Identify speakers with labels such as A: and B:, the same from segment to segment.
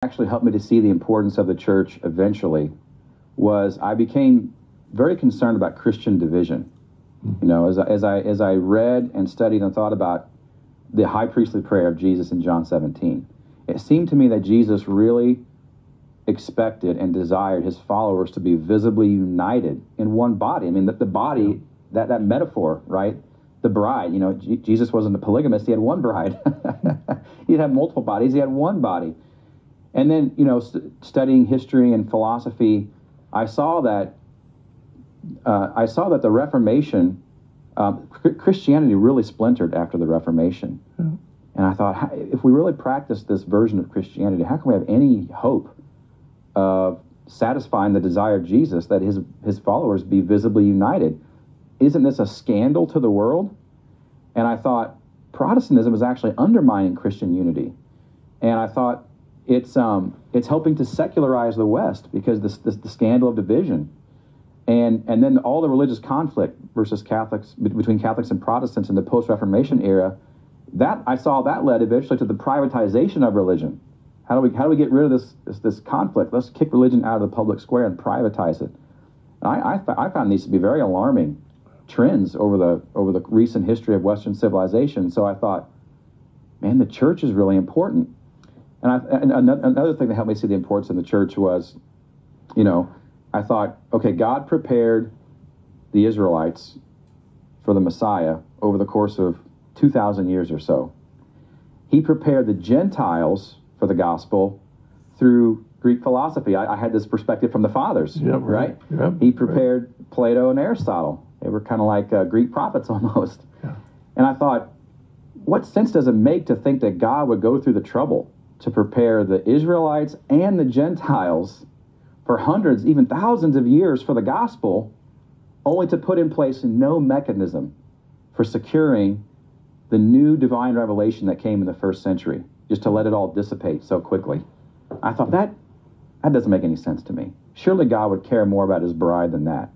A: actually helped me to see the importance of the church eventually was I became very concerned about Christian division. You know, as I read and studied and thought about the high priestly prayer of Jesus in John 17, it seemed to me that Jesus really expected and desired his followers to be visibly united in one body. I mean, the body, that metaphor, right? The bride, you know, Jesus wasn't a polygamist. He had one bride. He didn't have multiple bodies. He had one body. And then, you know, studying history and philosophy, I saw that the Reformation, Christianity really splintered after the Reformation. And I thought, if we really practice this version of Christianity, how can we have any hope of satisfying the desire of Jesus that his followers be visibly united? Isn't this a scandal to the world? And I thought Protestantism is actually undermining Christian unity. And I thought it's helping to secularize the West because the scandal of division. And then all the religious conflict between Catholics and Protestants in the post-Reformation era, that I saw that led eventually to the privatization of religion. How do we get rid of this conflict? Let's kick religion out of the public square and privatize it. And I found these to be very alarming trends over the recent history of Western civilization. So I thought, man, the church is really important. And another thing that helped me see the importance of the church was, you know, I thought, okay, God prepared the Israelites for the Messiah over the course of 2,000 years or so. He prepared the Gentiles for the gospel through Greek philosophy. I had this perspective from the fathers, right? Yep, he prepared Plato and Aristotle. They were kind of like Greek prophets almost. Yeah. And I thought, what sense does it make to think that God would go through the trouble to prepare the Israelites and the Gentiles for hundreds, even thousands of years for the gospel, only to put in place no mechanism for securing the new divine revelation that came in the first century, just to let it all dissipate so quickly? I thought, that doesn't make any sense to me. Surely God would care more about his bride than that.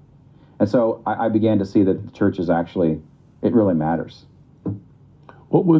A: And so I began to see that the church is actually, it really matters.
B: What was